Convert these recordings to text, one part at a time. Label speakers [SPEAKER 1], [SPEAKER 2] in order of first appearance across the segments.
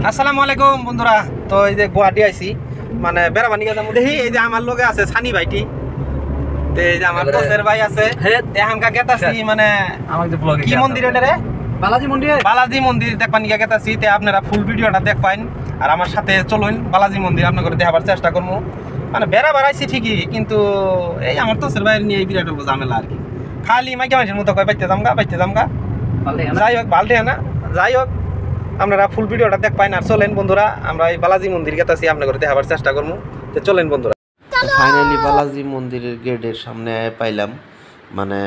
[SPEAKER 1] আসসালামু আলাইকুম বন্ধুরা। তো এই যে গুয়াহাটি আইছি মানে বেড়াবানি গেছে দেখি এই যে আমার লগে আছে সানি ভাইটি, তো এই যে আমার দোস্তের ভাই আছে এখানকার গেতাছি মানে কি মন্দির এটা রে? বালাজি মন্দির দেখবানি গেতাছি। তে আপনারা ফুল ভিডিওটা দেখবেন আর আমার সাথে চলুন বালাজি মন্দির আপনাদের দেখাবার চেষ্টা করবো। মানে বেড়া বাড়াইছি ঠিকই, কিন্তু এই আমার দোস্তের ভাইয়ের নিয়ে বিরাট ঝামেলা আর কি। খালি মাইকা মানুষের মতো কয় বাইতে জামগা যাই হোক ভালটে না, যাই হোক আপনারা ফুল ভিডিওটা দেখবেন আর চলেন বন্ধুরা আমরা এই বালাজি মন্দির গেতাছি আপনাদের দেখাবার চেষ্টা করবো। তো চলেন বন্ধুরা।
[SPEAKER 2] ফাইনালি বালাজি মন্দিরের গেটের সামনে পাইলাম, মানে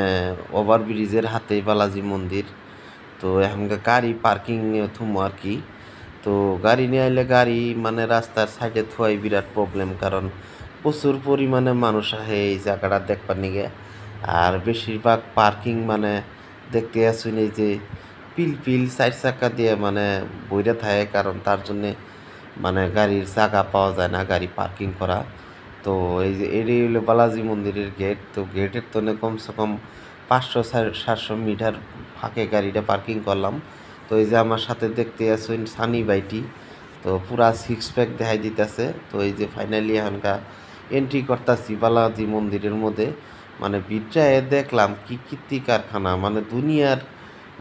[SPEAKER 2] ওভারব্রিজের হাতেই বালাজি মন্দির। তো এখানকার গাড়ি পার্কিং থুমো আর কি। তো গাড়ি নিয়ে আইলে গাড়ি মানে রাস্তার সাইডে থুয়াই বিরাট প্রবলেম, কারণ প্রচুর পরিমাণে মানুষ আহে এই জায়গাটা দেখবার নিগে। আর বেশিরভাগ পার্কিং মানে দেখতে আসুন এই যে পিল চার চাকা দিয়ে মানে বইরা থাকে, কারণ তার জন্যে মানে গাড়ির জায়গা পাওয়া যায় না গাড়ি পার্কিং করা। তো এই যে এটাই হলো বালাজি মন্দিরের গেট। তো গেটের তো কমসে কম 500-700 মিটার ফাঁকে গাড়িটা পার্কিং করলাম। তো এই যে আমার সাথে দেখতে আসুন সানি বাইটি, তো পুরা 6 প্যাক দেখাই দিতেছে। তো এই যে ফাইনালি এখানকার এন্ট্রি করতেছি বালাজি মন্দিরের মধ্যে। মানে বিদ্যায় দেখলাম কি কীর্তি কারখানা, মানে দুনিয়ার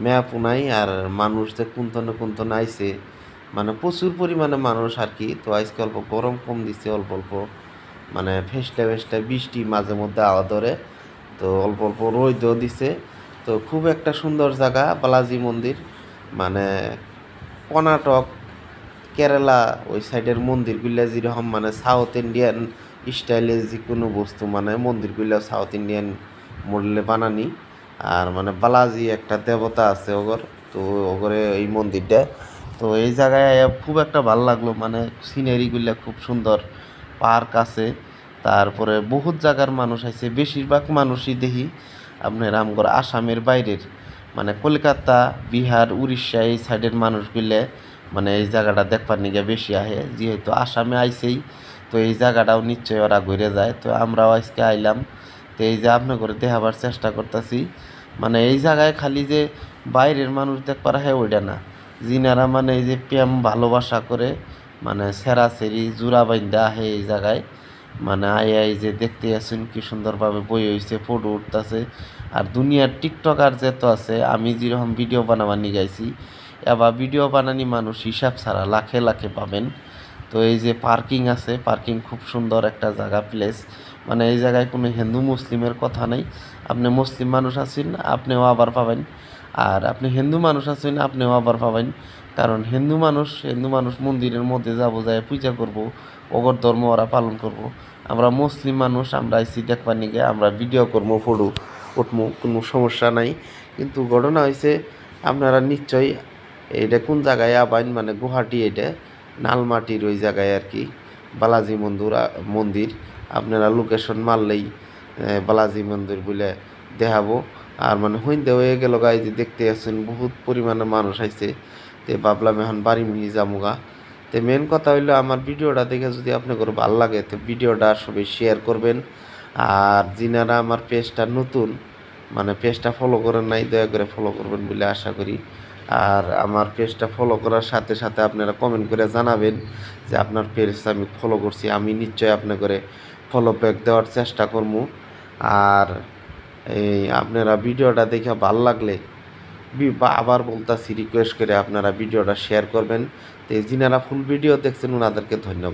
[SPEAKER 2] ম্যাপ নাই। আর মানুষ যে কুন্তনে আইছে, মানে প্রচুর পরিমাণে মানুষ আর কি। তো আজকে অল্প গরম কম দিচ্ছে, অল্প মানে ফেসলে বৃষ্টি মাঝে মধ্যে আওয়া ধরে, তো অল্প রোদও দিছে। তো খুব একটা সুন্দর জায়গা বালাজি মন্দির, মানে কর্ণাটক কেরালা ওই সাইডের মন্দিরগুলো যেরকম মানে সাউথ ইন্ডিয়ান স্টাইলে যে কোনো বস্তু, মানে মন্দিরগুলো সাউথ ইন্ডিয়ান মডেলে বানানি। আর মানে বালাজি একটা দেবতা আছে ওগর, তো ওগরে এই মন্দিরটা। তো এই জায়গায় খুব একটা ভালো লাগলো, মানে সিনারিগুলো খুব সুন্দর, পার্ক আছে। তারপরে বহুত জায়গার মানুষ আছে, বেশিরভাগ মানুষই দেখি আপনার আমগর আসামের বাইরের, মানে কলকাতা, বিহার, উড়িষ্যা এই সাইডের মানুষগুলো মানে এই জায়গাটা দেখবার নিগে বেশি আহে। যেহেতু আসামে আইসেই, তো এই জায়গাটাও নিশ্চয়ই ওরা ঘুরে যায়। তো আমরাও আজকে আইলাম। তো এই যে আপনি করে দেখাবার চেষ্টা করতেছি, মানে এই জায়গায় খালি যে বাইরের মানুষ দেখবার আহে ওইটা না, যিনারা মানে এই যে প্রেম ভালোবাসা করে মানে সেরাসেরি জোড়া বাইন্দা আহে এই জায়গায়, মানে এই যে দেখতে আসুন কি সুন্দরভাবে বই হয়েছে, ফটো উঠতেছে। আর দুনিয়ার টিকটকার যেত আছে, আমি যেরকম ভিডিও বানাবানি গাইছি, এবার ভিডিও বানানি মানুষ হিসাব ছাড়া লাখে পাবেন। তো এই যে পার্কিং আছে, পার্কিং খুব সুন্দর একটা জায়গা প্লেস, মানে এই জায়গায় কোনো হিন্দু মুসলিমের কথা নেই। আপনি মুসলিম মানুষ আছেন আপনিও আবার পাবেন, আর আপনি হিন্দু মানুষ আছেন আপনিও আবার পাবেন। কারণ হিন্দু মানুষ মন্দিরের মধ্যে যাবো, যায় পূজা করব, ওগর ধর্ম ওরা পালন করব। আমরা মুসলিম মানুষ, আমরা আইসি দেখবার নিগে, আমরা ভিডিও করবো, ফটো উঠবো, কোনো সমস্যা নাই। কিন্তু ঘটনা হয়েছে আপনারা নিশ্চয়ই এটা কোন জায়গায় আবাইন, মানে গুয়াহাটি, এটা নালমাটির ওই জায়গায় আর কি বালাজি মন্দির। আপনারা লোকেশন মারলেই বালাজি মন্দির বলে দেখাবো। আর মানে হইন্দে হয়ে গেল গাই যে দেখতে আসছেন বহুত পরিমাণে মানুষ আইছে। তে ভাবলাম এখন বাড়ি মিহি যামুগা। তো মেন কথা হইলো আমার ভিডিওটা দেখে যদি আপনাদের ভালো লাগে তো ভিডিওটা সবাই শেয়ার করবেন। আর যিনারা আমার পেজটা নতুন, মানে পেজটা ফলো করেন নাই, দয়া করে ফলো করবেন বলে আশা করি। আর আমার পেজটা ফলো করার সাথে সাথে আপনারা কমেন্ট করে জানাবেন যে আপনার পেজ আমি ফলো করছি, আমি নিশ্চয়ই আপনাকে ফলো ব্যাক দেওয়ার চেষ্টা করবো। আর এই আপনারা ভিডিওটা দেখে ভালো লাগলে আবার বলতেছি রিকোয়েস্ট করে আপনারা ভিডিওটা শেয়ার করবেন। তো যিনারা ফুল ভিডিও দেখছেন ওনাদেরকে ধন্যবাদ।